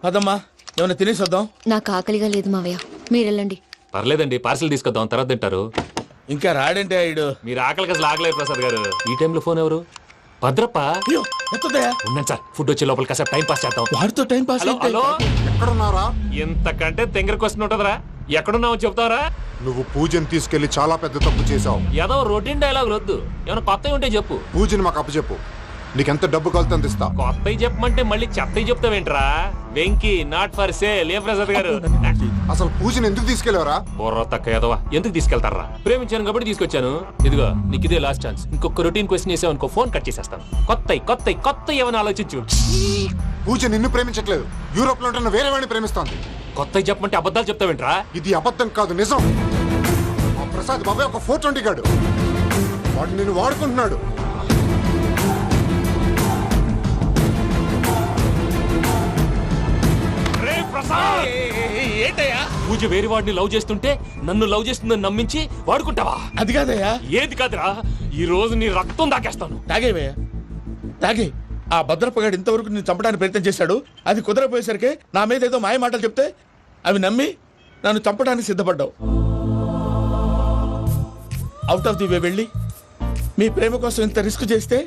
అదమ్మా ఏమైనా తినేసి వద్దాం. నాకు ఆకలిగా లేదు మావయ్య, మీరు వెళ్ళండి. పర్లేదండి, పార్సిల్ తీసుకొద్దాం, తర్వాత తింటారు. ఇంకా రాడంటే ఆయుడు. మీరు ఆకలికి అసలు ఆగలేదు ప్రసాద్ గారు. ఈ టైంలో ఫోన్ ఎవరు? భద్రప్ప. అయ్యో ఎత్తదయ్యా. ఉన్నాను సార్, ఫుడ్ వచ్చే లోపల కాసేపు టైం పాస్ చేద్దాం. వాడితో టైం పాస్. హలో, ఎక్కడున్నారా? ఇంతకంటే తెంగర క్వశ్చన్ ఉంటుందిరా. ఎక్కడున్నావు చెప్తావరా? నువ్వు పూజని తీసుకెళ్లి చాలా పెద్ద తప్పు చేశావు. ఏదో రొటీన్ డైలాగ్ వద్దు, ఏమైనా కొత్తవి ఉంటే చెప్పు. పూజని మాకు అప్పచెప్పు, నీకెంత డబ్బు కలితే అందిస్తా. కొత్తవి చెప్పమంటే మళ్ళీ చెత్తవి చెప్తావేంట్రా? Venky not for sale. ఏ ప్రసాద్ గారు, అసలు పూజని ఎందుకు తీసుకెళ్లేవరా? బుర్ర తక్క ఏదవా, ఎందుకు తీసుకెళ్తారా? ప్రేమించాను కాబట్టి తీసుకొచ్చాను. ఇదిగో నీకు ఇదే లాస్ట్ ఛాన్స్. ఇంకొక రొటీన్ క్వశ్చన్ చేసావు అనుకో, ఫోన్ కట్ చేసేస్తాను. కొత్త ఏమైనా ఆలోచించు. పూజ నిన్ను ప్రేమించట్లేదు, యూరోప్ లో ఉంటున్న వేరే వాడిని ప్రేమిస్తోంది. కొత్తవి చెప్పమంటే అబద్ధాలు చెప్తావేంట్రా? ఇది అబద్ధం కాదు, నిజం. మా ప్రసాద్ బాబాయ్ ఒక 420 గాడు, వాడు నిన్ను వాడుకుంటున్నాడు. ఏంటయ్యా? పూజ వేరే వాడిని లవ్ చేస్తుంటే నన్ను లవ్ చేస్తుందని నమ్మించి వాడుకుంటావా? అది కాదయ్యా. ఏది కాదురా, ఈ రోజు నీ రక్తం దాకేస్తాను. తాగేవయ్యా, తాగే. ఆ భద్రపగాడు ఇంతవరకు నేను చంపడానికి ప్రయత్నం చేశాడు. అది కుదరపోయేసరికి నా మీద ఏదో మాయ మాటలు చెప్తే అవి నమ్మి నన్ను చంపడానికి సిద్ధపడ్డావు. అవుట్ ఆఫ్ ది వే వెళ్ళి మీ ప్రేమ కోసం ఇంత రిస్క్ చేస్తే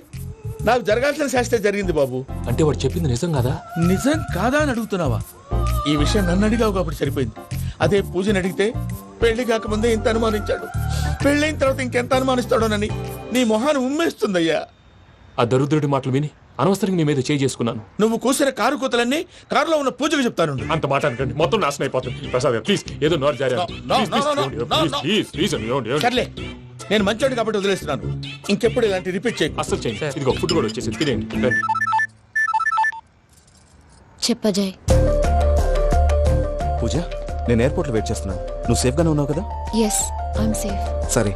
నాకు జరగాల్సిన శాస్త్రే జరిగింది బాబు. అంటే వాడు చెప్పింది నిజం కదా? నిజం కాదా అని అడుగుతున్నావా? ఈ విషయం నన్ను అడిగావు కాబట్టి సరిపోయింది. అదే పూజని అడిగితే పెళ్లి కాకముందే ఇంత అనుమానించాడు, పెళ్ళైన తర్వాత ఇంకెంత అనుమానిస్తాడోనని నీ మొహాన్ని ఉమ్మేస్తుందయ్యా. ఆ దరిద్రుడి మాటలు విని అనవసరంగా నీ మీద చేయి చేసుకున్నాను. నువ్వు కూసిన కారు కూతలన్నీ కారులో ఉన్న పూజకు చెప్తాను. అంత మాట అనకండి, మొత్తం నాశనం అయిపోతుంది. ప్రసాద్ గారు ప్లీజ్, ఏదో నోరు జారీ. సర్లే, నేను మంచోడు కాబట్టి వదిలేస్తున్నాను. ఇంకెప్పుడు ఇలాంటి రిపీట్ చేయి. అస్సలు చేయండి. ఇదిగో ఫుడ్ కూడా వచ్చేసి తినేయండి. రండి. చెప్పజాయ్. పూజ, నేను ఎయిర్పోర్ట్లో వెయిట్ చేస్తున్నాను. నువ్వు సేఫ్గానే ఉన్నావు కదా? Yes, I'm safe. సరే,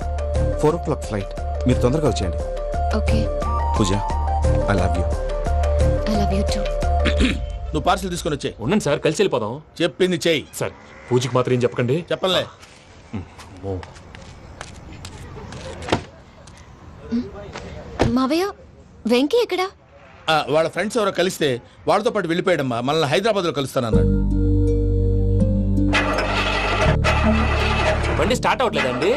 4 o'clock ఫ్లైట్. మీరు తొందరగా వచ్చేయండి. Okay. Pooja, I love you. I love you too. నువ్వు పార్సల్ తీసుకొని వచ్చే. ఉండండి సార్, కలిసి వెళ్ళిపోదాం. చెప్పింది చెయ్యి. సార్, పూజకి మాత్రం ఏం చెప్పకండి. చెప్పలే. మావయ్య, వెంకీ ఎక్కడా? వాళ్ళ ఫ్రెండ్స్ ఎవరో కలిస్తే వాళ్ళతో పాటు వెళ్ళిపోయాడమ్మా. మనల్ని హైదరాబాద్ లో కలుస్తానన్నాడు. బండి స్టార్ట్ అవ్వట్లేదండి.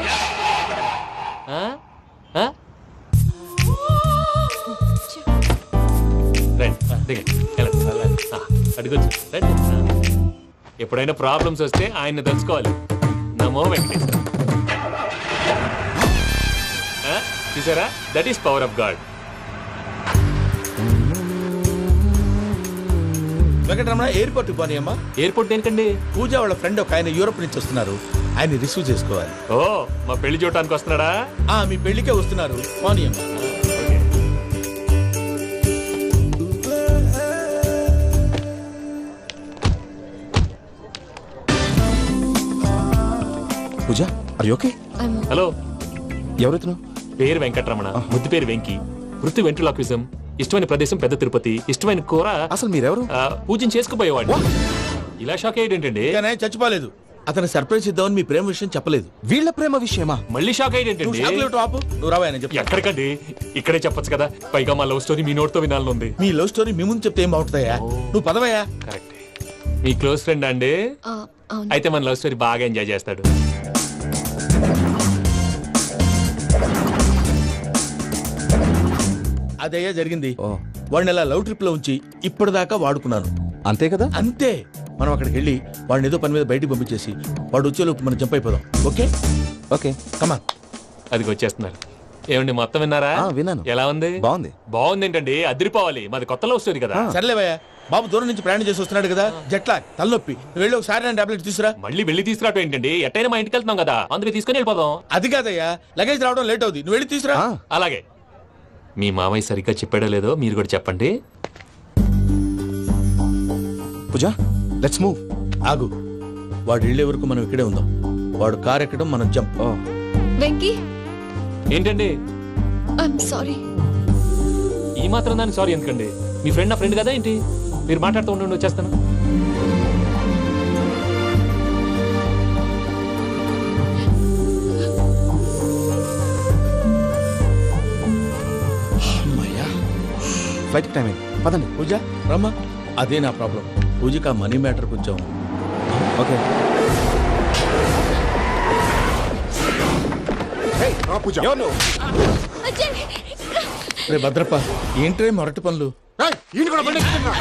అడుగొచ్చు. రండి. ఎప్పుడైనా ప్రాబ్లమ్స్ వస్తే ఆయన్ని తెలుసుకోవాలి. నమో వెంకటేశ్వర. చూసారా, that is power of God. Venkataramana, airport పోనీ అమ్మా. ఎయిర్పోర్ట్ దేనికండి? పూజ వాళ్ళ ఫ్రెండ్ ఒక ఆయన యూరోప్ నుంచి వస్తున్నారు, ఆయన రిసీవ్ చేసుకోవాలి. ఓ, మా పెళ్లి చూడటానికి వస్తున్నాడా? మీ పెళ్లికే వస్తున్నారు, పోనీ అమ్మా. పూజ, ఆర్ యు ఓకే? హలో, ఎవరైతును? పేరు వెంకటరమణ, ముద్దు పేరు వెంకి, వృత్తి వెంట్రులాక్విజం, ఇష్టమైన ప్రదేశం పెద్ద తిరుపతి, ఇష్టమైన కూర. అసలు మీరెవరు? పూజను చేసుకుపోయేవాడు. ఇలా షాక్ అయ్యేటండి. చచ్చిపోలేదు. అతను సర్ప్రైజ్ ఇద్దామని మీ ప్రేమ విషయం చెప్పలేదు. వీళ్ళ ప్రేమ విషయమా? మళ్ళీ షాక్ అయ్యేటండి. నువ్వు రావా అని చెప్పి. ఎక్కడికండి, ఇక్కడే చెప్పొచ్చు కదా. పైగా మా లవ్ స్టోరీ మీ నోట్తో వినాలని ఉంది. మీ లవ్ స్టోరీ మీ ముందు చెప్తే ఏం బాగుంటుందయ్యా? నువ్వు పదవయ్యా. కరెక్ట్. మీ క్లోజ్ ఫ్రెండ్ అండి? అవును. అయితే మన లవ్ స్టోరీ బాగా ఎంజాయ్ చేస్తాడు. అదయ్యా జరిగింది. వాడిని అలా లవ్ ట్రిప్ లో ఉంచి ఇప్పటిదాకా వాడుకున్నాను. అంతే కదా? అంతే. మనం అక్కడికి వెళ్ళి వాడిని ఏదో పని మీద బయటికి పంపించేసి వాడు వచ్చేలోపు మనం జంప్ అయిపోదాం. ఓకే ఓకే, కమా. అది వచ్చేస్తున్నారు. ఏమండి, మొత్తం విన్నారా? విన్నాను. ఎలా ఉంది? బాగుంది. బాగుంది ఏంటండి, అదిరిపోవాలి. మాది కొత్త లవ్ స్టోరీ కదా. సర్లేవయ్యా, బాబు దూరం నుంచి ప్రయాణం చేసి వస్తున్నాడు కదా, జట్లా తలనొప్పి. వెళ్ళి ఒకసారి టాబ్లెట్ తీసుకురా. మళ్ళీ వెళ్ళి తీసుకురావటం ఏంటండి? ఎట్టైనా మా ఇంటికి వెళ్తున్నాం కదా, అందుకే తీసుకుని వెళ్ళిపోదాం. అది కాదయ్యా, లగేజ్ రావడం లేట్ అవుతుంది, నువ్వు వెళ్ళి తీసుకురా. అలాగే. మీ మామయ్య సరిగ్గా చెప్పాడో లేదో మీరు కూడా చెప్పండి. పూజ, లెట్స్ మూవ్. ఆగు, వాడు వెళ్ళే వరకు మనం ఇక్కడే ఉందాం. వాడు కార్ ఎక్కడం, మనం జంప్. వెంకీ, ఏంటండి? I'm sorry. ఈ మాత్రం దానికి సారీ ఎందుకండి? మీ ఫ్రెండ్ నా ఫ్రెండ్ కదా ఏంటి? మీరు మాట్లాడుతూ ఉండండి, వచ్చేస్తాను. ఫ్లైట్ టైం అయింది పదండి. పూజ రమ్మా. అదే నా ప్రాబ్లం. పూజకి ఆ మనీ మ్యాటర్ కొంచెం. ఓకే. రా పూజ. ఎవరు నువ్వు? రే భద్రప్ప, ఏంట్రే మొరటి పనులు? ఏయ్, ఈయన కూడా బండి ఎక్కుతున్నా.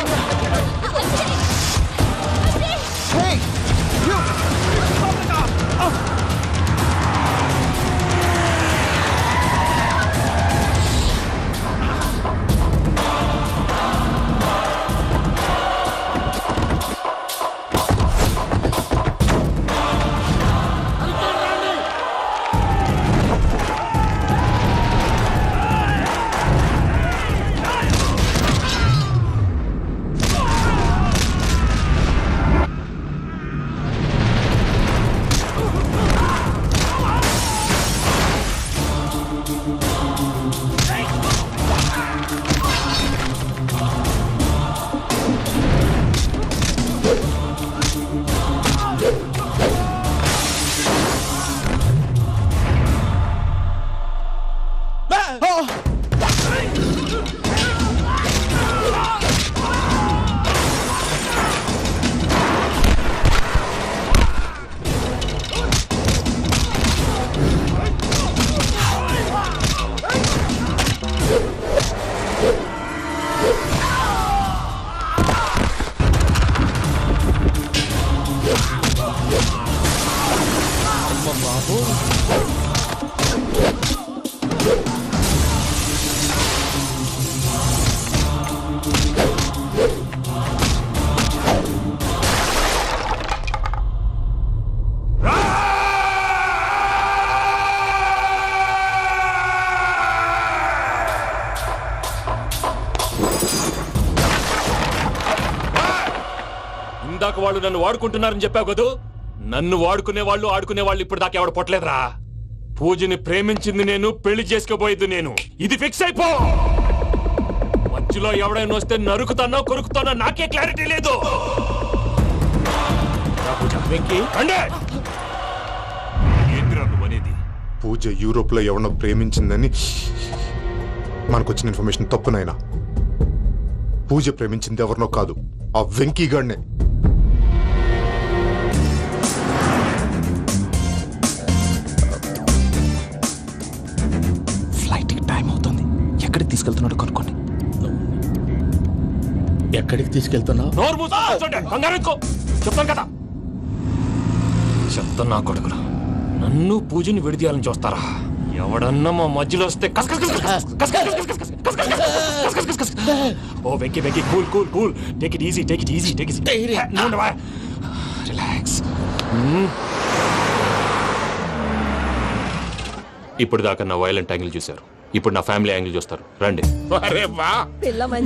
ఇందాక వాళ్ళు నన్ను వాడుకుంటున్నారని చెప్పావు కదూ. నన్ను వాడుకునే వాళ్ళు ఆడుకునే వాళ్ళు ఇప్పుడు దాకా ఎవడ పొట్టలేదురా. పూజని ప్రేమించింది నేను, పెళ్లి చేసుకోబోయేది నేను. ఇది ఫిక్స్ అయిపో. మధ్యలో ఎవడైనా వస్తే నరుకుతానో కొరుకుతానో నాకే క్లారిటీ లేదు. వెంకీ, ఏంటిరా నువ్వనేది? పూజ యూరోప్ లో ఎవరినో ప్రేమించిందని మనకొచ్చిన ఇన్ఫర్మేషన్ తప్పునైనా. పూజ ప్రేమించింది ఎవరినో కాదు, ఆ వెంకీ గాడినే. ఫ్లైట్ టైం అవుతుంది. ఎక్కడికి తీసుకెళ్తున్నాడో కనుక్కోండి. ఎక్కడికి తీసుకెళ్తున్నావు? నోరు మూసుకొని కూర్చోండి. కంగారు ఎందుకు? చెప్తాను కదా. చెప్తాను నా కొడుకులు. నన్ను పూజని విడిదీయాలని చూస్తారా? ఎవడన్నా మా మధ్యలో వస్తే కస్ కస్ కస్ కస్ కస్ కస్ కస్ కస్ కస్ కస్ కస్ కస్ కస్. ఓ Venky Venky, cool cool cool. Take it easy, take it easy, take it easy. Relax. ఇప్పుడు దాకా నా వైలెంట్ యాంగిల్ చూశారు. ఇప్పుడు నా ఫ్యామిలీ యాంగిల్ చూస్తారు. రండి. అరే వా,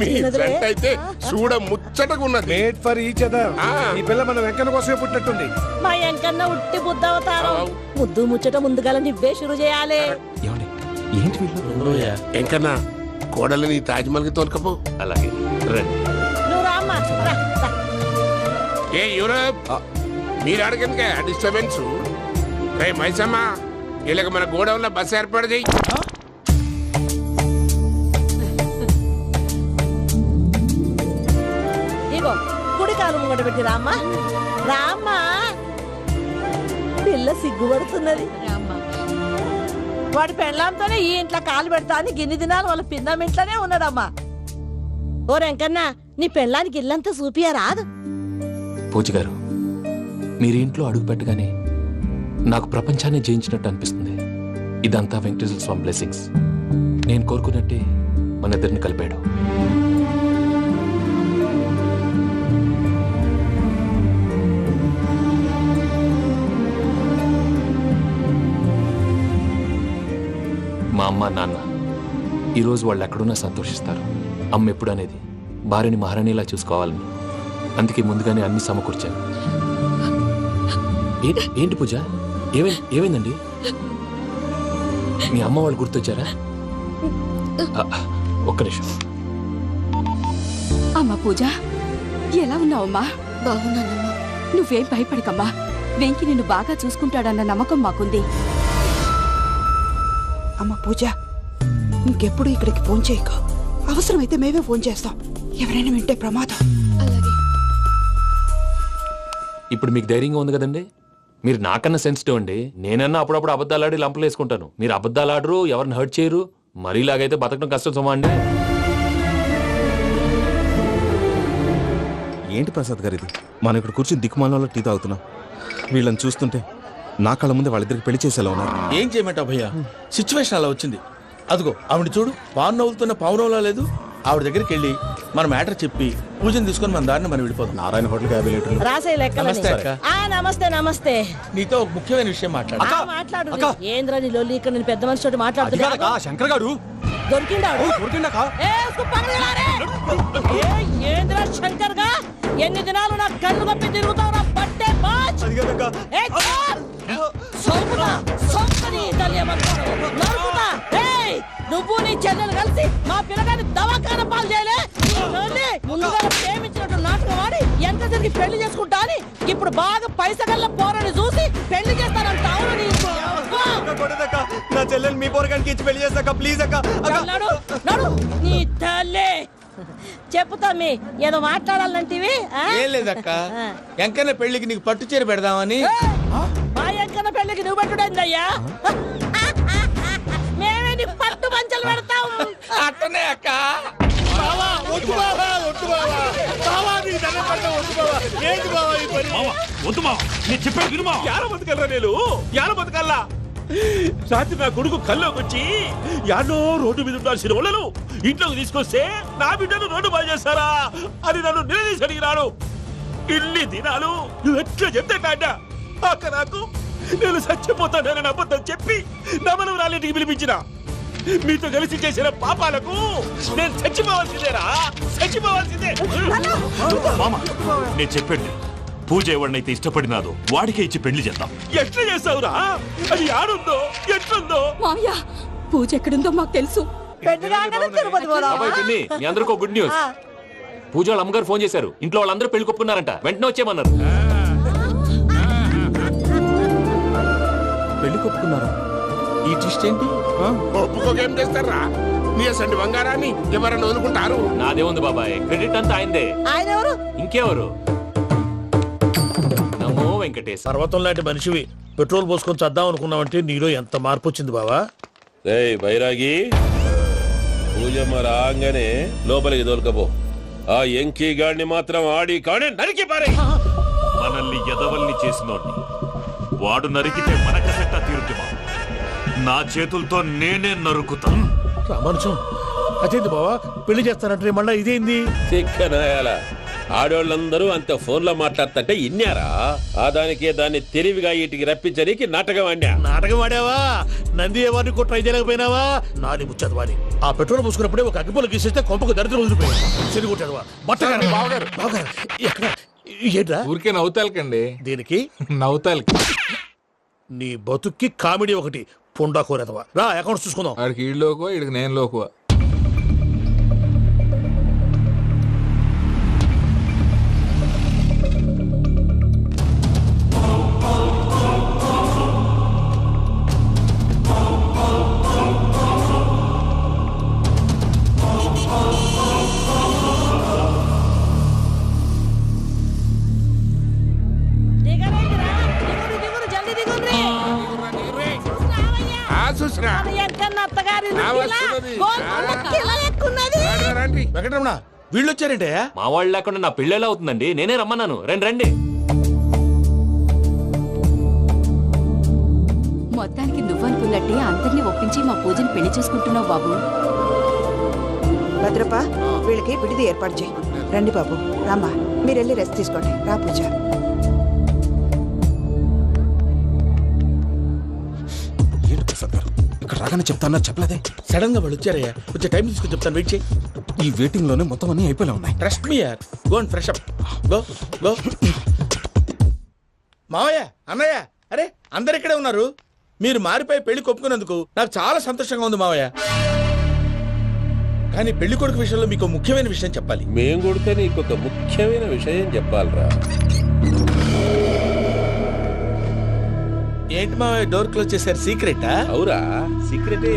మీ ఫ్రెండ్ అయితే చూడ ముచ్చటగా ఉన్నది. Made for each other. ఈ పిల్ల మన వెంకన్న కోసమే పుట్టినట్టుంది. మా ఎంకన్నా ఉట్టి బుద్ధవతారం. ముద్దు ముచ్చట ముందుగాల నువ్వే షురు చేయాలి. ఏమండి ఏంటి వీళ్ళు? ఎంకన్నా కోడలిని తాజ్మహల్ కి తోలుకపో. అలాగే రండి. నువ్వు రామ్మా, రా, రా. ఏ యూరప్, మీరు అడగనుక డిస్టర్బెన్స్. రే మైసమ్మ, ఇలాగ మన గోడౌన్ లో బస్సు ఏర్పాటు చేయి. ఇగో కుడి కాలు ముంగట పెట్టి రామ్మా, రామ్మా. పిల్ల సిగ్గుపడుతున్నది. వాడి పెళ్ళాంతోనే ఈ ఇంట్లో కాలు పెడతా అని గిన్ని దినాలు వాళ్ళ పిన్నం ఇంట్లోనే ఉన్నాడమ్మా. ఓ వెంకన్నా, నీ పెళ్ళానికి ఇల్లంతా చూపియా రాదు. పూజ గారు, మీరు ఇంట్లో అడుగు పెట్టగానే నాకు ప్రపంచాన్ని జయించినట్టు అనిపిస్తుంది. ఇదంతా వెంకటేశ్వర స్వామి బ్లెస్సింగ్స్. నేను కోరుకున్నట్టే మన ఇద్దరిని కలిపాడు. మా అమ్మ నాన్న ఈరోజు వాళ్ళు ఎక్కడున్నా సంతోషిస్తారు. అమ్మ ఎప్పుడు అనేది భార్యని మహారాణిలా చూసుకోవాలని. అందుకే ముందుగానే అన్ని సమకూర్చాను. ఏంటి పూజ, ఏమైందండి? మీ అమ్మ వాళ్ళు గుర్తొచ్చారా? ఒక్క నిమిషం. అమ్మా పూజ, ఎలా ఉన్నావమ్మా? బాగున్నానమ్మా. నువ్వేం భయపడకమ్మా. వెంకి నిన్ను బాగా చూసుకుంటాడన్న నమ్మకం మాకుంది. అమ్మ పూజ, ఇంకెప్పుడు ఇక్కడికి ఫోన్ చేయకు. అవసరమైతే మేమే ఫోన్ చేస్తాం. ఎవరైనా వింటే ప్రమాదం. అలాగే. ఇప్పుడు మీకు ధైర్యంగా ఉంది కదండి. మీరు నాకన్నా సెన్సిటివ్ అండి. నేనన్నా అప్పుడప్పుడు అబద్ధాలాడి లంపలు వేసుకుంటాను. మీరు అబద్ధాలు ఆడరు, ఎవరిని హర్ట్ చేయరు. మరీలాగైతే బతకడం కష్టం సుమా అండి. ఏంటి ప్రసాద్ గారు ఇది? మనం ఇక్కడ కూర్చుని దిక్కుమాలలో టీ తాగుతున్నాం. వీళ్ళని చూస్తుంటే నా కళ్ళ ముందే వాళ్ళిద్దరికి పెళ్లి చేసేలా ఉన్నారు. ఏం చేయమంటావు భయ్యా, సిచ్యువేషన్ అలా వచ్చింది. అదిగో ఆవిడ చూడు, పావు నవ్వుతున్న పావునవ్వులా లేదు. ఆవిడ దగ్గరికి వెళ్ళి మన మ్యాటర్ చెప్పి పూజను తీసుకొని మన దారిని మనం వెళ్ళిపోతాం. నారాయణ హోటల్కి 50 లీటర్లు. రాసే లెక్కలని. నమస్తే అక్క. నమస్తే నమస్తే. నీతో ఒక ముఖ్యమైన విషయం మాట్లాడు. మాట్లాడు. ఏంద్రా నీ లొల్లి? ఇక్కడ నేను పెద్ద మనిషి తోటి మాట్లాడుతున్నా. శంకర్ గారు దొరికిందా? ఏంద్రా శంకర్ గా? ఎన్ని దినాలు నా కళ్ళు కప్పి తిరుగుతావు నా పట్టే బాచ్. నువ్వు నీ చెల్లెలు కలిసి మా పిల్లగాని దవాఖాన పాలు చేయలే. ముందుగా ప్రేమించినట్టు నాటకం ఆడి ఎంత తిరిగి పెళ్లి చేసుకుంటా అని ఇప్పుడు బాగా పైసగల్ల పోరని చూసి పెళ్లి చేస్తానంట. నా చెల్లెలు మీ పోరగానికి ఇచ్చి పెళ్లి చేస్తాక ప్లీజ్ అక్క. నడు నీ తల్లి. చెప్పుతా మీ ఏదో మాట్లాడాలంటివి. ఏం లేదక్క, ఎంకన్న పెళ్లికి నీకు పట్టు చీర పెడదామని. మా ఎంకన్న పెళ్లికి నువ్వు పెట్టుడైందయ్యా? మేమే నీ పట్టు పంచలు పెడతాం. అట్టనే అక్క. వద్దు బావా, వద్దు బావా. బావా నీ దండం పెడతా, వద్దు బావా. ఏంటి బావా ఈ పని? వద్దు మావా, నేను చెప్పాను విను మావా. యాడ బతకల్లా నేను? యాడ బతకల్లా? రాత్రి నా కొడుకు కల్లోకి వచ్చి యాడో రోడ్డు మీద ఉండాల్సిన వాళ్ళను ఇంట్లోకి తీసుకొస్తే నా బిడ్డను రోడ్డు బాగా చేస్తారా అని నన్ను నిలదీసి అడిగినాడు. ఇన్ని దినాలు నువ్వు ఎట్లా చెప్తే కాడ అక్క నాకు నేను చచ్చిపోతానని అబద్ధం చెప్పి నా మనవరాలింటికి పిలిపించిన. మీతో కలిసి చేసిన పాపాలకు నేను చచ్చిపోవాల్సిందేరా, చచ్చిపోవాల్సిందే. మామ, నేను చెప్పండి, పూజ ఎవరినైతే ఇష్టపడినాదో వాడికే ఇచ్చి పెళ్లి చేద్దాం. ఎట్లా చేస్తావురా? అది ఆడుందో ఎట్లుందో? మావయ్య, పూజ ఎక్కడుందో మాకు తెలుసు. తిరుపతి బాబాయ్ పిన్ని, మీ అందరికీ గుడ్ న్యూస్. పూజ వాళ్ళ అమ్మగారు ఫోన్ చేశారు. ఇంట్లో వాళ్ళందరూ పెళ్లి కొప్పుకున్నారంట. వెంటనే వచ్చేయమన్నారు. పెళ్లి కొప్పుకున్నారా? ఈ ట్విస్ట్ ఏంటి? ఒప్పుకోకేం చేస్తారా? నీ అసంటి బంగారాన్ని ఎవరన్నా వదులుకుంటారు? నాదేముంది బాబాయ్, క్రెడిట్ అంతా ఆయనదే. ఆయన ఎవరు? ఇంకెవరు? నమో వెంకటేశ్. పర్వతం లాంటి మనిషివి పెట్రోల్ పోసుకొని చద్దాం అనుకున్నావంటే నీలో ఎంత మార్పు వచ్చింది బావా. రేయ్ బైరాగి, పూజమ్మ రాగానే లోపలికి దొరకపో. ఆ ఎంకీ గాడిని మాత్రం ఆడి కాడే నరికి పారే. మనల్ని ఎదవల్ని చేసినోడ్ని వాడు నరికితే మనకసెట్టా తీరుతుమా? నా చేతులతో నేనే నరుకుతాను. రామానుజం, అదేంది బావా పెళ్లి చేస్తానంటే మళ్ళా ఇదేంది? చిక్కనాయాల ఆడోళ్ళందరూ అంత ఫోన్లో మాట్లాడుతుంటే ఇన్నారా? ఆ దానికే దాన్ని తెలివిగా వీటికి రప్పించడానికి నాటకం ఆడా. నాటకం ఆడావా? నంది ఎవరిని కూడా ట్రై చేయలేకపోయినావా? నాని ముచ్చదు వాని. ఆ పెట్రోల్ పోసుకున్నప్పుడే ఒక అగ్గిపోలు గీసేస్తే కొంపకు దరిద్రం వదిలిపోయాడు. చెరుగుంటాడువా బట్టగారు. బావగారు ఎక్కడ? ఏంట్రా ఊరికే నవ్వుతాలకండి. దీనికి నవ్వుతాలకి నీ బతుక్కి కామెడీ ఒకటి. పుండా కోరేదవా. రా అకౌంట్స్ చూసుకుందాం. వాడికి ఈడు లోకువ, ఈడికి నేను లోకువ. చూసినా వెంకటరమణ, వీళ్ళు వచ్చారంటే మా వాళ్ళు లేకుండా నా పెళ్ళి ఎలా అవుతుందండి? నేనే రమ్మన్నాను. రండి రండి. మొత్తానికి నువ్వనుకున్నట్టే అందరినీ ఒప్పించి మా పూజని పెళ్లి చేసుకుంటున్నావు బాబు. భద్రప్ప, వీళ్ళకి విడిది ఏర్పాటు చేయి. రండి బాబు, రామ్మా, మీరు వెళ్ళి రెస్ట్ తీసుకోండి. రా పూజ. ఏంటి ప్రసాద్ గారు, ఇక్కడ రాగానే చెప్తాన్నా చెప్పలేదే? సడన్ గా వాళ్ళు వచ్చారయ్యా. కొంచెం టైం తీసుకుని చెప్తాను, వెయిట్ చేయి. ఈ వెయిటింగ్ లోనే మొత్తం అన్ని అయిపోయి ఉన్నాయి. ట్రస్ట్ మీ యార్. Go and fresh up. Go go. మావయ్య, అన్నయ్య, అరే అందరు ఇక్కడే ఉన్నారు. మీరు మారిపోయి పెళ్లి కొప్పుకున్నందుకు నాకు చాలా సంతోషంగా ఉంది మావయ్య. కానీ పెళ్లి కొడుకు విషయంలో మీకు ముఖ్యమైన విషయం చెప్పాలి. మేం కొడితే నీకు ఒక ముఖ్యమైన విషయం చెప్పాలరా. ఏంటి మావయ్య డోర్ క్లోజ్ చేశారు? సీక్రెటా? అవురా, సీక్రెటే.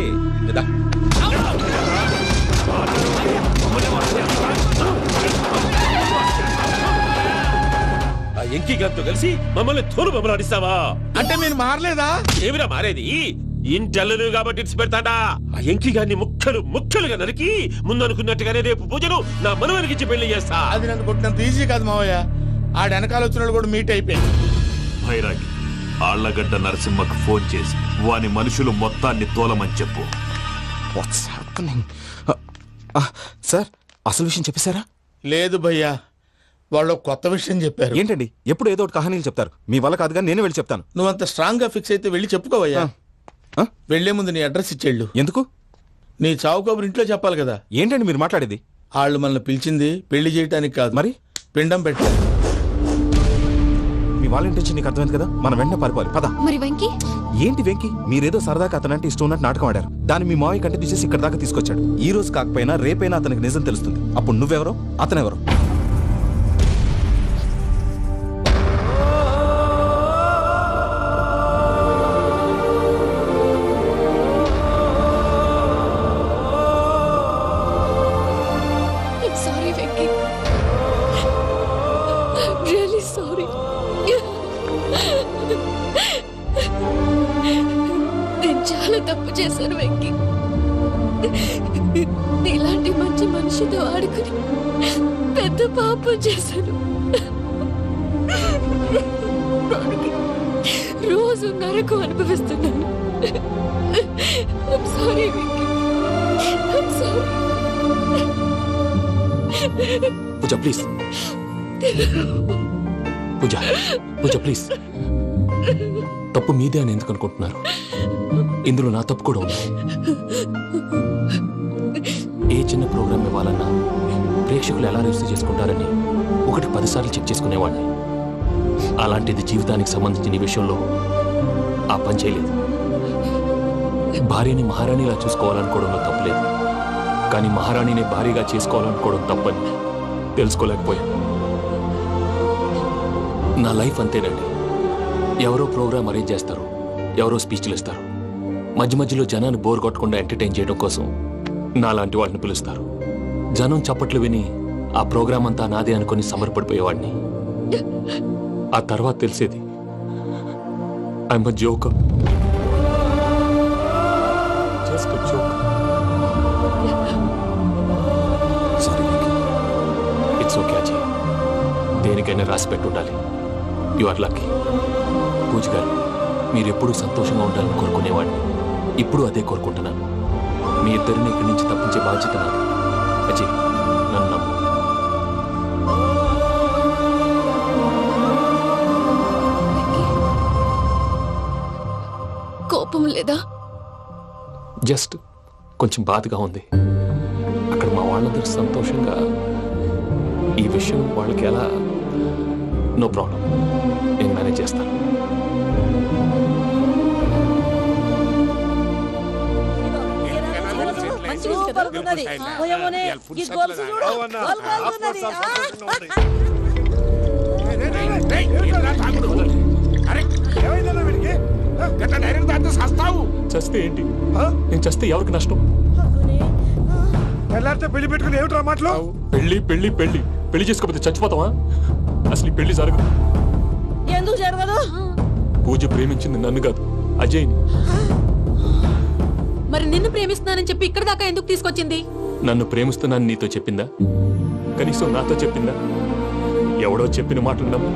ఎంకి గారితో కలిసి మమ్మల్ని తోలు బొమ్మలాడిస్తావా? అంటే మీరు మారలేదా? ఏమిరా మారేది? ఇంటల్లు కాబట్టి ఇడిచి పెడతాడా? ఆ ఎంకి గారిని ముక్కలుగా నరికి ముందు అనుకున్నట్టుగానే రేపు పూజను నా మనవనికిచ్చి పెళ్లి చేస్తా. అది నన్ను కొట్టినంత ఈజీ కాదు మావయ్య. ఆడ వెనకాల వచ్చిన కూడా మీట్ అయిపోయింది. భైరాగి ఆళ్లగడ్డ నరసింహకు ఫోన్ చేసి వాని మనుషులు మొత్తాన్ని తోలమని చెప్పు. సార్ అసలు విషయం చెప్పేశారా? లేదు భయ్యా, వాళ్ళు కొత్త విషయం చెప్పారు. ఏంటండి ఎప్పుడు ఏదో ఒకటి కహానీలు చెప్తారు. మీ వల్ల కాదుగా నేనే వెళ్ళి చెప్తాను. నువ్వంత స్ట్రాంగ్ గా ఫిక్స్ అయితే వెళ్ళి చెప్పుకోవయ్యా. వెళ్లే ముందు నీ అడ్రస్ ఇచ్చేళ్ళు. ఎందుకు? నీ చావు కబురు ఇంట్లో చెప్పాలి కదా. ఏంటండి మీరు మాట్లాడేది? వాళ్ళు మనల్ని పిలిచింది పెళ్లి చేయటానికి కాదు, మరి పిండం పెట్టారు. మీ వాళ్ళ ఇంటి నీకు అర్థమైంది కదా, మనం వెంటనే పారిపోవాలి. పద. మరి వెంకీ? ఏంటి వెంకీ? మీరేదో సరదాగా అతనంటే ఇష్టం ఉన్నట్టు నాటకం ఆడారు. దాన్ని మీ మావయ్య కంటిన్యూ చేసి ఇక్కడ దాకా తీసుకొచ్చాడు. ఈ రోజు కాకపోయినా రేపైనా అతనికి నిజం తెలుస్తుంది. అప్పుడు నువ్వెవరో అతనెవరో. Sorry Venky, really sorry. నేను చాలా తప్పు చేశాను వెంకీ. నీలాంటి మంచి మనిషితో ఆడుకుని పెద్ద పాపం చేశాను. రోజు నరకం అనుభవిస్తున్నాను. Sorry Venky, sorry. Pooja please, Pooja please. తప్పు మీదే అని ఎందుకు అనుకుంటున్నారు? ఇందులో నా తప్పు కూడా ఉంది. ఏ చిన్న ప్రోగ్రామ్ ఇవ్వాలన్నా ప్రేక్షకులు ఎలా రిసీవ్ చేసుకుంటారని 1-10 సార్లు చెక్ చేసుకునేవాడిని. అలాంటిది జీవితానికి సంబంధించిన ఈ విషయంలో ఆ పని చేయలేదు. భార్యని మహారాణిలా చూసుకోవాలనుకోవడంలో తప్పులేదు, కానీ మహారాణిని భారీగా చేసుకోవాలనుకోవడం తప్పని తెలుసుకోలేకపోయాను. నా లైఫ్ అంతేనండి. ఎవరో ప్రోగ్రామ్ అరేంజ్ చేస్తారు, ఎవరో స్పీచ్లు ఇస్తారు. మధ్య మధ్యలో జనాన్ని బోర్ కొట్టకుండా ఎంటర్టైన్ చేయడం కోసం నాలాంటి వాళ్ళని పిలుస్తారు. జనం చప్పట్లు విని ఆ ప్రోగ్రామ్ అంతా నాదే అనుకుని సమర్పడిపోయేవాడిని. ఆ తర్వాత తెలిసేది I'm a joker, just a joker. It's okay Ajay, దేనికైనా రాసి పెట్టుండాలి. You are lucky. పూజ గారు, మీరు ఎప్పుడూ సంతోషంగా ఉండాలని కోరుకునేవాడిని. ఇప్పుడు అదే కోరుకుంటున్నాను. మీ ఇద్దరిని ఇక్కడి నుంచి తప్పించే బాధ్యత నాది. అజయ్, నన్ను నమ్ము. కోపం లేదా? జస్ట్ కొంచెం బాధగా ఉంది. అక్కడ మా వాళ్ళందరూ సంతోషంగా ఈ విషయం వాళ్ళకి ఎలా. నో ప్రాబ్లం, నేను మేనేజ్ చేస్తాను. సూపర్ ఉన్నది. పోయమోనే, ఈ గొలుసు చూడు, గొలుసు ఉన్నది. చస్తే ఏంటి? నేను చస్తే ఎవరికి నష్టం? తెల్లారితే పెళ్లి పెట్టుకుని ఏమిట్రా మాటలు? పెళ్లి పెళ్లి పెళ్లి పెళ్లి చేసుకోకపోతే చచ్చిపోతావా? అసలు ఈ పెళ్లి జరగదు. ఎందుకు జరగదు? పూజ ప్రేమించింది నన్ను కాదు, అజయ్ని. మరి నిన్ను ప్రేమిస్తున్నానని చెప్పి ఇక్కడ దాకా ఎందుకు తీసుకొచ్చింది? నన్ను ప్రేమిస్తున్నాను నీతో చెప్పిందా? కనీసం నాతో చెప్పిందా? ఎవడో చెప్పిన మాటలు నమ్ము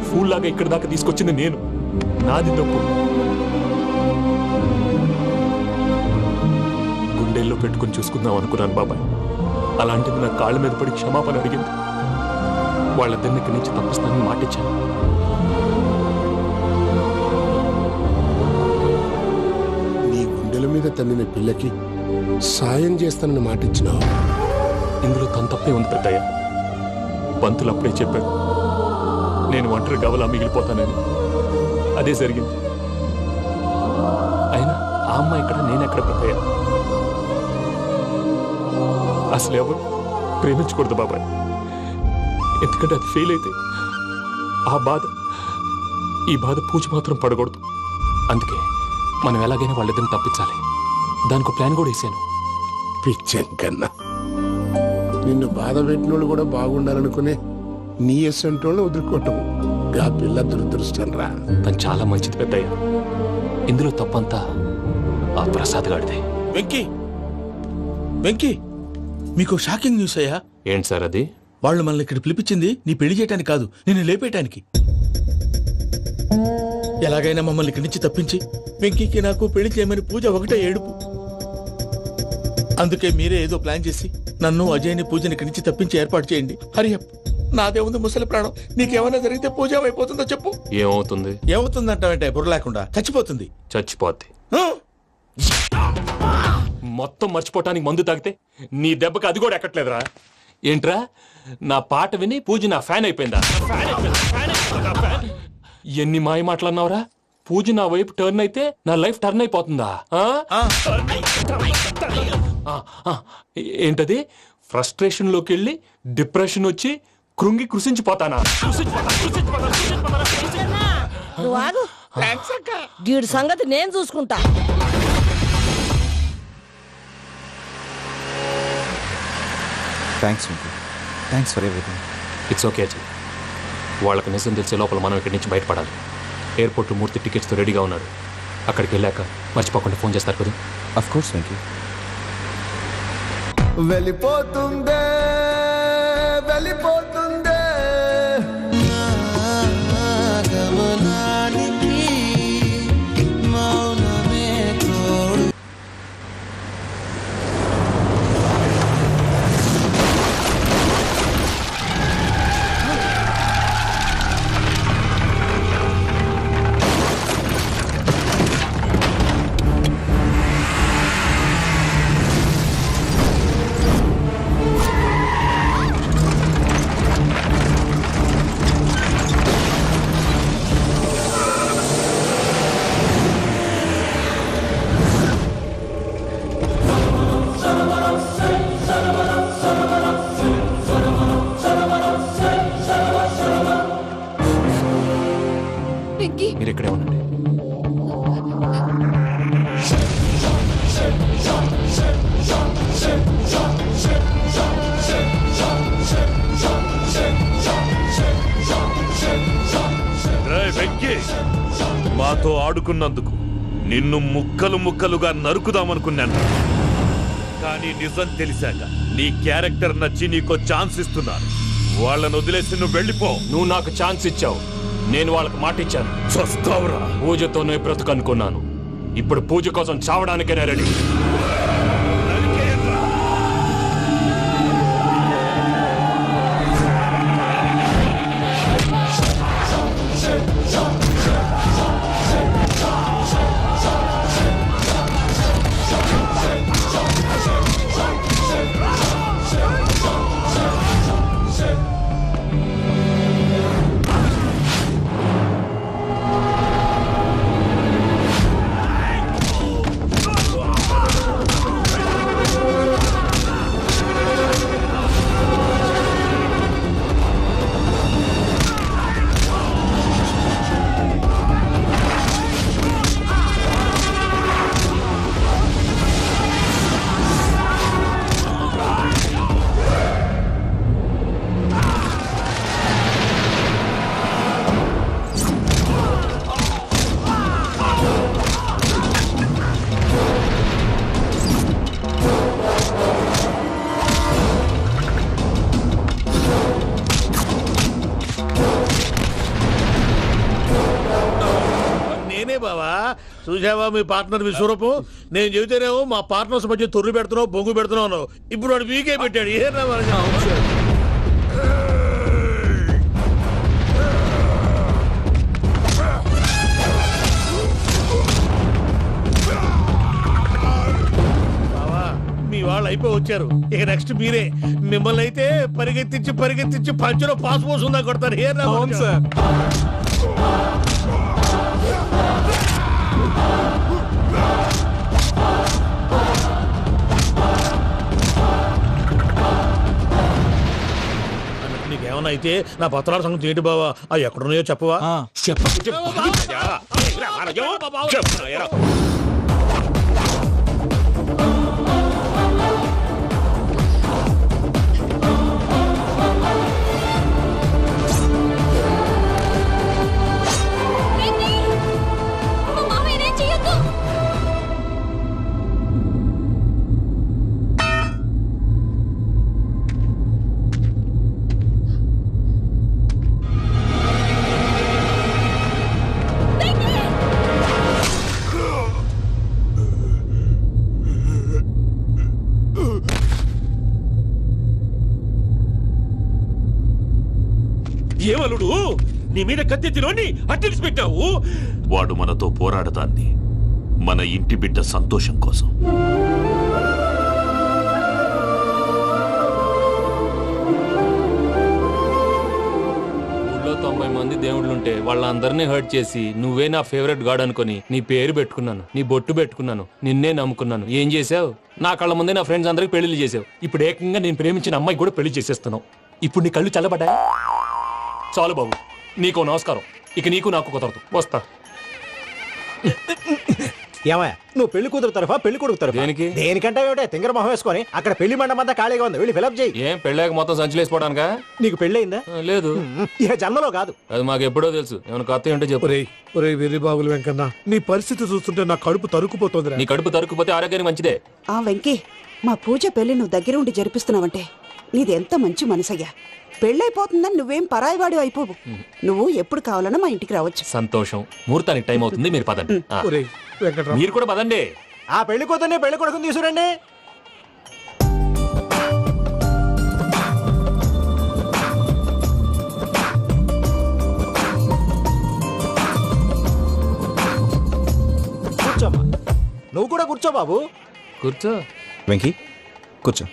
ఫూల్ లాగా ఇక్కడ దాకా తీసుకొచ్చింది నేను. నాది తప్పు. గుండెల్లో పెట్టుకుని చూసుకుందాం అనుకున్నాను బాబాయ్. అలాంటిది నా కాళ్ళ మీద పడి క్షమాపణ అడిగింది. వాళ్ళిద్దరిని ఇక్కడి నుంచి తప్పిస్తానని మాటిచ్చాను. నీ గుండెల మీద తన్నిన పిల్లకి సాయం చేస్తానని మాటిచ్చినావు. ఇందులో తన తప్పే ఉంది పెద్దయ్య. పంతులు అప్పుడే చెప్పాడు నేను ఒంటరి గవలా మిగిలిపోతానని. అదే జరిగింది. అయినా ఆ అమ్మాయి ఎక్కడ, నేనెక్కడ పెద్దయ్య? అసలు ఎవరు ప్రేమించకూడదు బాబాయ్. ఎందుకంటే అది ఫెయిల్ అయితే ఆ బాధ, ఈ బాధ పూజ మాత్రం పడకూడదు. అందుకే మనం ఎలాగైనా వాళ్ళిద్దరిని తప్పించాలి. దానికి ప్లాన్ కూడా వేసాను. పిచ్చం కన్నా నిన్ను బాధ పెట్టినోళ్ళు కూడా బాగుండాలనుకునే నీ ఎస్సంటోళ్ళు వదులుకోవటం ఆ పిల్ల దురదృష్టం రా. తను చాలా మంచిది పెద్దయ్య. ఇందులో తప్పంతా ఆ ప్రసాద్ గాడిదే. వెంకీ వెంకీ, మీకు షాకింగ్ న్యూస్ అయ్యా. ఏంటి సార్ అది? వాళ్ళు మనల్ని ఇక్కడ పిలిపించింది నీ పెళ్లి చేయటానికి కాదు, నిన్ను లేపేయటానికి. ఎలాగైనా మమ్మల్ని ఇక్కడి నుంచి తప్పించి వెంకీకి నాకు పెళ్లి చేయమని పూజ ఒకటే ఏడుపు. అందుకే మీరే ఏదో ప్లాన్ చేసి నన్ను అజయ్ని పూజని ఇక్కడి నుంచి తప్పించి ఏర్పాటు చేయండి. హరియప్, నాదే ఉంది ముసలి ప్రాణం. నీకేమైనా జరిగితే పూజ అయిపోతుందో చెప్పు. ఏమవుతుంది? ఏమవుతుందంటావంటే బుర్ర లేకుండా చచ్చిపోతుంది. చచ్చిపోద్ది. మొత్తం మర్చిపోవటానికి మందు తాగితే నీ దెబ్బకి అది కూడా ఎక్కట్లేదురా. ఏంట్రా, నా పాట విని పూజ నా ఫ్యాన్ అయిపోయిందా? ఎన్ని మాయ మాటలన్నావురా? పూజ నా వైపు టర్న్ అయితే నా లైఫ్ టర్న్ అయిపోతుందా? ఏంటది? ఫ్రస్ట్రేషన్ లోకి వెళ్ళి డిప్రెషన్ వచ్చి కృంగి కృషించిపోతానా? నువ్వు ఆగు. వీడి సంగతి నేను చూసుకుంటా. Thanks Venky, thanks for everything. It's okay Ajay. వాళ్ళకి నిజం తెలిసే లోపల మనం ఇక్కడి నుంచి బయటపడాలి. ఎయిర్పోర్ట్లో మూర్తి టికెట్స్తో రెడీగా ఉన్నాడు. అక్కడికి వెళ్ళాక మర్చిపోకుండా ఫోన్ చేస్తారు కదా. Of course Venky. వెళ్ళిపోతుందే వెళ్ళిపోతుందే గమనానికి మౌనమే తోడు. మీరు ఇక్కడే ఉండండి. వెంకీ, మాతో ఆడుకున్నందుకు నిన్ను ముక్కలు ముక్కలుగా నరుకుదామనుకున్నాను. కానీ నిజం తెలిసాక నీ క్యారెక్టర్ నచ్చి నీకో ఛాన్స్ ఇస్తున్నాను. వాళ్ళను వదిలేసి నువ్వు వెళ్ళిపో. నువ్వు నాకు ఛాన్స్ ఇచ్చావు, నేను వాళ్ళకి మాట ఇచ్చాను. చస్తావురా. పూజతోనే బ్రతుకనుకున్నాను. ఇప్పుడు పూజ కోసం చావడానికైనా రెడీ. బావా, చూసావా మీ పార్ట్నర్ విశ్వరూపం? నేను చెబితేనేమో మా పార్ట్నర్స్ మధ్య తొర్రు పెడుతున్నావు, బొంగు పెడుతున్నావు. ఇప్పుడు వాడు వీకే పెట్టాడు. ఏ మీ వాళ్ళు అయిపోయి వచ్చారు. ఇక నెక్స్ట్ మీరే. మిమ్మల్ని అయితే పరిగెత్తించి పరిగెత్తించి పంచులో పాస్ పోసుందా కొడతారు. ఏ సార్ నీకేమన్నా అయితే నా పత్రాల సంగతి ఏంటి బావా? అవి ఎక్కడున్నాయో చెప్పవా? ఏమలుడు నీ మీద కత్తెత్తిలోని అట్టెలిసి పెట్టావు. వాడు మనతో పోరాడతాన్ని మన ఇంటి బిడ్డ సంతోషం కోసం. ఊళ్ళో 90 మంది దేవుళ్ళుంటే వాళ్ళందరినీ హర్ట్ చేసి నువ్వే నా ఫేవరెట్ గాడ్ అనుకుని నీ పేరు పెట్టుకున్నాను, నీ బొట్టు పెట్టుకున్నాను, నిన్నే నమ్ముకున్నాను. ఏం చేసావు? నా కళ్ళ ముందే నా ఫ్రెండ్స్ అందరికి పెళ్లి చేసావు. ఇప్పుడు ఏకంగా నేను ప్రేమించిన అమ్మాయి కూడా పెళ్లి చేసేస్తున్నావు. ఇప్పుడు నీ కళ్ళు చల్లబడ్డాయి. చాలు బాబు, నీకు నమస్కారం. ఇక నీకు నాకు కుదరదు. వస్తా. ఏమయ్య నువ్వు పెళ్లి కూతురు తరఫా పెళ్లి కొడుకు తరఫా? దేనికి? దేనికంటే ఏమిటే తింగర మొహం వేసుకొని అక్కడ పెళ్లి మండపం అంతా ఖాళీగా ఉంది, వెళ్ళి ఫిలప్ చేయి. ఏం పెళ్ళాక మొత్తం సంచులేసిపోవడానికా? నీకు పెళ్ళయిందా? లేదు. ఇక జన్మలో కాదు. అది మాకు ఎప్పుడో తెలుసు. ఏమైనా కొత్త ఉంటే చెప్పు. ఒరే వెర్రి బాబులు వెంకన్న, నీ పరిస్థితి చూస్తుంటే నా కడుపు తరుక్కుపోతుంది. నీ కడుపు తరుక్కుపోతే ఆరోగ్యానికి మంచిదే. ఆ వెంకీ, మా పూజ పెళ్లి నువ్వు దగ్గర ఉండి జరిపిస్తున్నావంటే నీది ఎంత మంచి మనసయ్యా. పెళ్ళైపోతుందని నువ్వేం పరాయివాడి అయిపోవు. నువ్వు ఎప్పుడు కావాలన్నా మా ఇంటికి రావచ్చు. సంతోషం. ముహూర్తానికి టైం అవుతుంది, మీరు పదండి. మీరు కూడా పదండి. ఆ పెళ్లి కూతుర్ని పెళ్లి కొడుకుని తీసుకురండి. కూర్చోమ్మా. నువ్వు కూడా కూర్చో బాబు. కూర్చో. వెంకీ కూర్చో.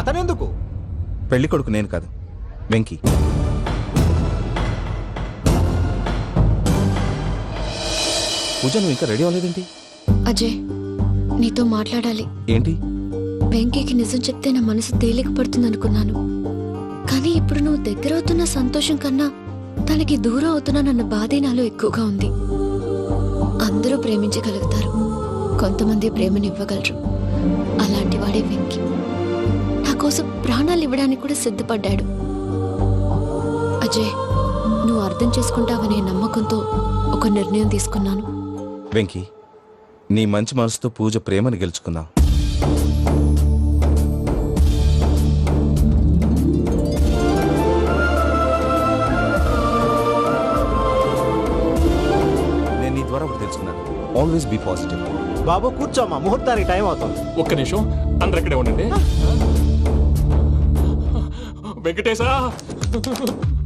అతనెందుకు? పెళ్లి కొడుకు నేను కాదు, వెంకీ. పూజ, నువ్వు ఇంకా రెడీ అవ్వలేదేంటి? అజయ్, నీతో మాట్లాడాలి. ఏంటి? వెంకీకి నిజం చెప్తే నా మనసు తేలిక పడుతుంది అనుకున్నాను. కానీ ఇప్పుడు నువ్వు దగ్గర అవుతున్న సంతోషం కన్నా తనకి దూరం అవుతున్నానన్న బాధే నాలో ఎక్కువగా ఉంది. అందరూ ప్రేమించగలుగుతారు, కొంతమంది ప్రేమనివ్వగలరు. అలాంటి వాడే వెంకీ. నా కోసం ప్రాణాలు ఇవ్వడానికి కూడా సిద్ధపడ్డాడు. అజయ్, నువ్వు అర్థం చేసుకుంటావనే నమ్మకంతో ఒక నిర్ణయం తీసుకున్నాను. వెంకీ, నీ మంచి మనసుతో పూజ ప్రేమను గెలుచుకుందాం. నేను నీ ద్వారా ఒకటి తెలుసుకున్నాను. Always be positive. బాబు కూర్చోమ్మా, ముహూర్తానికి టైం అవుతుంది. ఒక్క నిమిషం, అందరు ఇక్కడే ఉండండి. వెంకటేశా,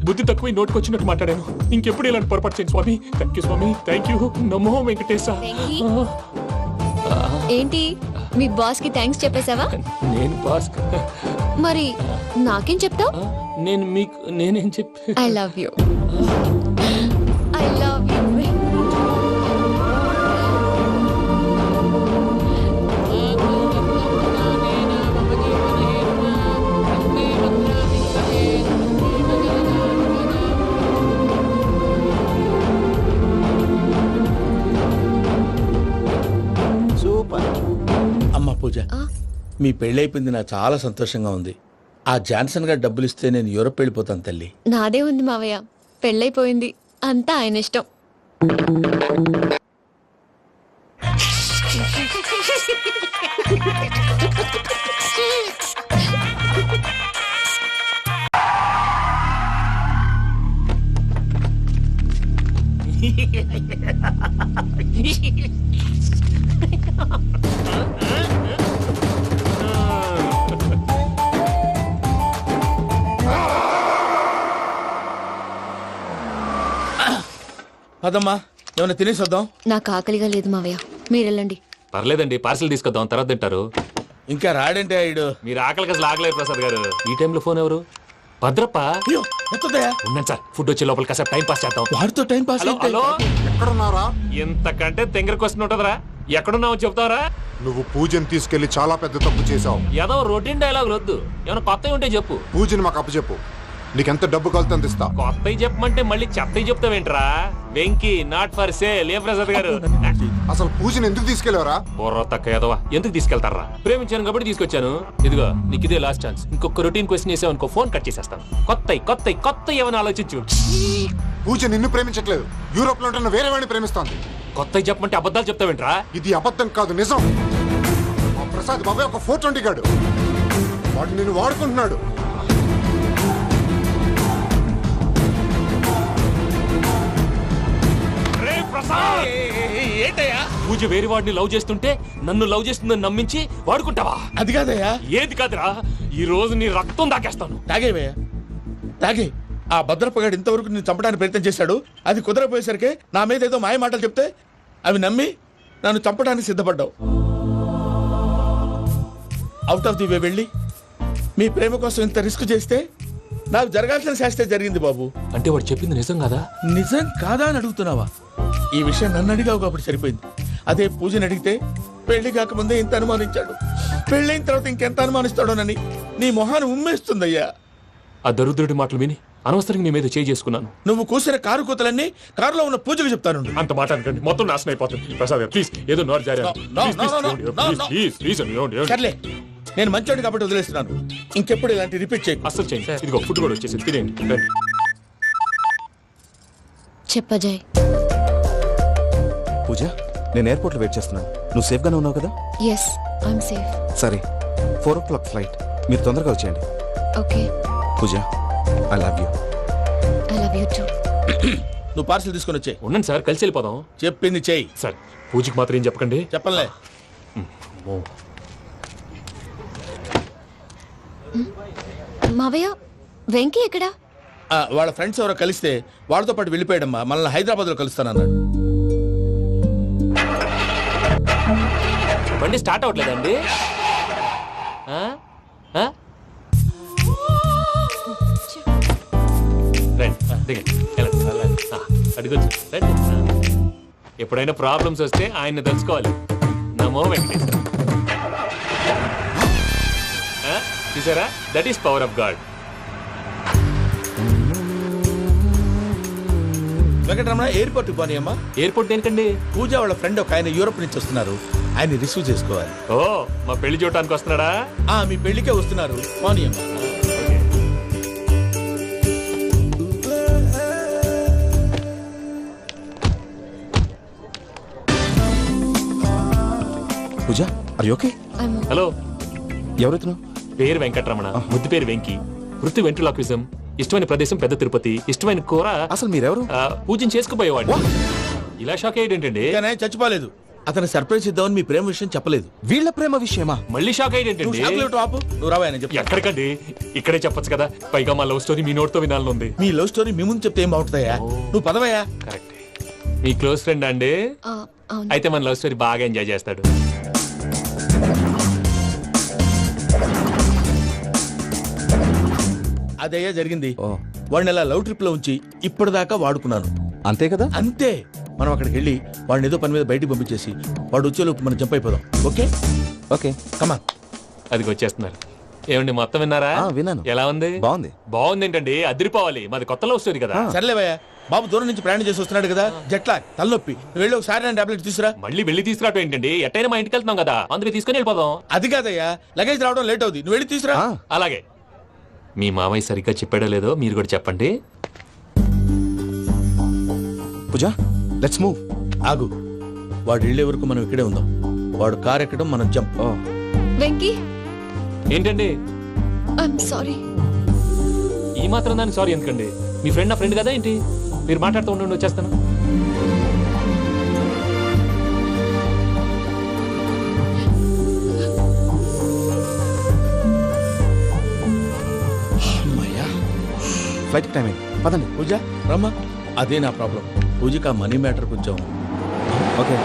బుద్ధి తక్కువ నోటుకొచ్చినట్టు మాట్లాడాను. ఇంకెప్పుడు ఇలాంటి పొరపాటు చేయండి స్వామి. థ్యాంక్ యూ స్వామి, థ్యాంక్ యూ. నమో వెంకటేశా. ఏంటి, మీ బాస్ కి థ్యాంక్స్ చెప్పేశావా? నేను బాస్? మరి నాకేం చెప్తావు? నేను మీకు నేనేం చెప్పి? I love you. I love you. అమ్మ పూజ, మీ పెళ్ళైపోయింది, నాకు చాలా సంతోషంగా ఉంది. ఆ జాన్సన్ గారు డబ్బులు ఇస్తే నేను యూరప్ వెళ్ళిపోతాను తల్లి. నాదే ఉంది మావయ్య, పెళ్ళైపోయింది, అంతా ఆయన ఇష్టం. అదమ్మా, ఏమైనా తినేసి వద్దాం. నాకు ఆకలిగా లేదు మావయ్య, మీరు వెళ్ళండి. పర్లేదండి, పార్సిల్ తీసుకొద్దాం, తర్వాత తింటారు. ఇంకా రాడంటే ఆయుడు. మీరు ఆకలికి అసలు ఆగలేదు ప్రసాద్ గారు. ఈ టైంలో ఫోన్ ఎవరు? భద్రప్ప. ఉన్నాను సార్, ఫుడ్ వచ్చే లోపల కాసేపు టైం పాస్ చేద్దాం. వాడితో టైం పాస్. హలో, ఎక్కడున్నారా? ఇంతకంటే తెంగర క్వశ్చన్ ఉంటుందిరా. ఎక్కడున్నావు చెప్తావరా? నువ్వు పూజని తీసుకెళ్లి చాలా పెద్ద తప్పు చేశావు. ఏదో రొటీన్ డైలాగ్ వద్దు, ఏమైనా కొత్తవి ఉంటే చెప్పు. పూజని మాకు అప్పచెప్పు, నీకెంత డబ్బు కలితే అందిస్తా. కొత్తవి చెప్పమంటే మళ్ళీ చెత్తవి చెప్తావేంట్రా? Venky not for sale. ఏ ప్రసాద్ గారు, అసలు పూజని ఎందుకు తీసుకెళ్లేవరా? బుర్ర తక్క ఏదవా, ఎందుకు తీసుకెళ్తారా? ప్రేమించాను కాబట్టి తీసుకొచ్చాను. ఇదిగో నీకు ఇదే లాస్ట్ ఛాన్స్. ఇంకొక రొటీన్ క్వశ్చన్ చేసావు అనుకో, ఫోన్ కట్ చేసేస్తాను. కొత్త ఏమైనా ఆలోచించు. పూజ నిన్ను ప్రేమించట్లేదు, యూరోప్ లో ఉంటున్న వేరే వాడిని ప్రేమిస్తోంది. కొత్తవి చెప్పమంటే అబద్ధాలు చెప్తావేంట్రా? ఇది అబద్ధం కాదు, నిజం. మా ప్రసాద్ బాబాయ్ ఒక 420 గాడు, వాడు నిన్ను వాడుకుంటున్నాడు. పూజ వేరే వాడిని లవ్ చేస్తుంటే నన్ను లవ్ చేస్తుందని నమ్మించి వాడుకుంటావా? అది కాదయ్యా. ఏది కాదురా, ఈ రోజు నీ రక్తం దాకేస్తాను. తాగేవయ్యా, తాగే. ఆ భద్రపగాడు ఇంతవరకు నేను చంపడానికి ప్రయత్నం చేశాడు. అది కుదరపోయేసరికి నా మీద ఏదో మాయ మాటలు చెప్తే అవి నమ్మి నన్ను చంపడానికి సిద్ధపడ్డావు. అవుట్ ఆఫ్ ది వే వెళ్ళి మీ ప్రేమ కోసం ఇంత రిస్క్ చేస్తే నాకు జరగాల్సిన శాస్త్రే జరిగింది బాబు. అంటే వాడు చెప్పింది నిజం కాదా? నిజం కాదా అని అడుగుతున్నావా? ఈ విషయం నన్ను అడిగావు కాబట్టి సరిపోయింది. అదే పూజని అడిగితే పెళ్లి కాకముందే ఇంత అనుమానించాడు. పెళ్ళైన తర్వాత ఇంకెంత అనుమానిస్తాడోనని నీ మొహాన్ని ఉమ్మేస్తుందయ్యా. ఆ దరిద్రుడి మాటలు విని అనవసరంగా నీ మీద చేయి చేసుకున్నాను. నువ్వు కూసిన కారు కూతలన్నీ కారులో ఉన్న పూజకు చెప్తాను. అంత మాట అనకండి, మొత్తం నాశనం అయిపోతుంది. ప్రసాద్ ప్లీజ్ ఏదో నోరు జారీ. సర్లే, నేను మంచోడు కాబట్టి వదిలేస్తున్నాను. ఇంకెప్పుడు ఇలాంటి రిపీట్ చేయి. అసలు చేయండి. ఇదిగో ఫుడ్ కూడా వచ్చేసి తినేయండి. చెప్పజాయ్. పూజ, నేను ఎయిర్పోర్ట్లో వెయిట్ చేస్తున్నాను. నువ్వు సేఫ్గానే ఉన్నావు కదా? Yes, I'm safe. సరే, 4 o'clock ఫ్లైట్. మీరు తొందరగా వచ్చేయండి. Okay. Pooja, I love you. I love you too. నువ్వు పార్సల్ తీసుకొని వచ్చే. ఉండండి సార్, కలిసి వెళ్ళిపోదాం. చెప్పింది చెయ్యి. సార్, పూజకి మాత్రం ఏం చెప్పకండి. చెప్పలే. మావయ్య, వెంకీ ఎక్కడా? వాళ్ళ ఫ్రెండ్స్ ఎవరో కలిస్తే వాళ్ళతో పాటు వెళ్ళిపోయాడమ్మా. మనల్ని హైదరాబాద్లో కలుస్తానన్నాడు. బండి స్టార్ట్ అవ్వట్లేదండి. ఎప్పుడైనా ప్రాబ్లమ్స్ వస్తే ఆయన్ని తెలుసుకోవాలి. నమో వెంకటేశ్వర. చూసారా, that is power of God. Venkataramana, ఎయిర్పోర్ట్కి పోనీ అమ్మా. ఎయిర్పోర్ట్ దేనికండి? పూజ వాళ్ళ ఫ్రెండ్ ఒక ఆయన యూరోప్ నుంచి వస్తున్నారు. ఆయన రిసీవ్ చేసుకోవాలి. ఓ, మా పెళ్లి చూడటానికి వస్తున్నాడా? మీ పెళ్లికే వస్తున్నారు. పోనీ అమ్మా. పూజ, ఆర్ యు ఓకే? హలో, ఎవరైతును? పేరు వెంకటరమణ, ముద్దు పేరు వెంకీ, వృత్తి వెంట్రులాక్విజం, ఇష్టమైన ప్రదేశం పెద్ద తిరుపతి, ఇష్టమైన కూర. అసలు మీరెవరు? పూజను చేసుకుపోయేవాడు. ఇలా షాక్ అయ్యేటండి. చచ్చిపోలేదు. అతను సర్ప్రైజ్ ఇద్దామని మీ ప్రేమ విషయం చెప్పలేదు. వీళ్ళ ప్రేమ విషయమా? మళ్ళీ షాక్ అయ్యేటండి. నువ్వు రావాయని చెప్పి. ఎక్కడికండి, ఇక్కడే చెప్పొచ్చు కదా. పైగా మా లవ్ స్టోరీ మీ నోటితో వినాలని ఉంది. మీ లవ్ స్టోరీ మీ ముందు చెప్తే ఏం బాగుంటుందయ్యా? నువ్వు పదవయ్యా. కరెక్ట్. మీ క్లోజ్ ఫ్రెండ్ అండి? అయితే మన లవ్ స్టోరీ బాగా ఎంజాయ్ చేస్తాడు. అదయ్యా జరిగింది. వాడిని అలా లవ్ ట్రిప్ లో ఉంచి ఇప్పటిదాకా వాడుకున్నాను. అంతే కదా? అంతే. మనం అక్కడికి వెళ్ళి వాడిని ఏదో పని మీద బయటికి పంపించేసి వాడు వచ్చేలోపు మనం జంప్ అయిపోదాం. ఓకే ఓకే, కమాన్. అది వచ్చేస్తున్నారు. ఏమండి, మొత్తం విన్నారా? విన్నాను. ఎలా ఉంది? బాగుంది. బాగుంది ఏంటండి, అదిరిపోవాలి. మాది కొత్త లవ్ స్టోరీ కదా. సర్లేవయ్యా, బాబు దూరం నుంచి ప్రయాణం చేసి వస్తున్నాడు కదా, జట్లా తలనొప్పి. వెళ్ళి ఒకసారి టాబ్లెట్ తీసుకురా. మళ్ళీ వెళ్ళి తీసుకురావటం ఏంటండి? ఎట్టైనా మా ఇంటికి వెళ్తున్నాం కదా, అందుకే తీసుకుని వెళ్ళిపోదాం. అది కాదయ్యా, లగేజ్ రావడం లేట్ అవుతుంది. నువ్వు వెళ్ళి తీసుకురా. అలాగే. మీ మామయ్య సరిగ్గా చెప్పాడో లేదో మీరు కూడా చెప్పండి. పూజ, లెట్స్ మూవ్. ఆగు, వాడు వెళ్ళే వరకు మనం ఇక్కడే ఉందాం. వాడు కార్ ఎక్కడం, మనం జంప్. వెంకీ, ఏంటండి? I'm sorry. ఈ మాత్రం దాన్ని సారీ ఎందుకండి? మీ ఫ్రెండ్ నా ఫ్రెండ్ కదా ఏంటి? మీరు మాట్లాడుతూ ఉండండి, వచ్చేస్తాను. ఫ్లైట్ టైం అయింది, పదండి. పూజ రమ్మా. అదే నా ప్రాబ్లం. పూజకి ఆ మనీ మ్యాటర్ కొంచెం. ఓకే.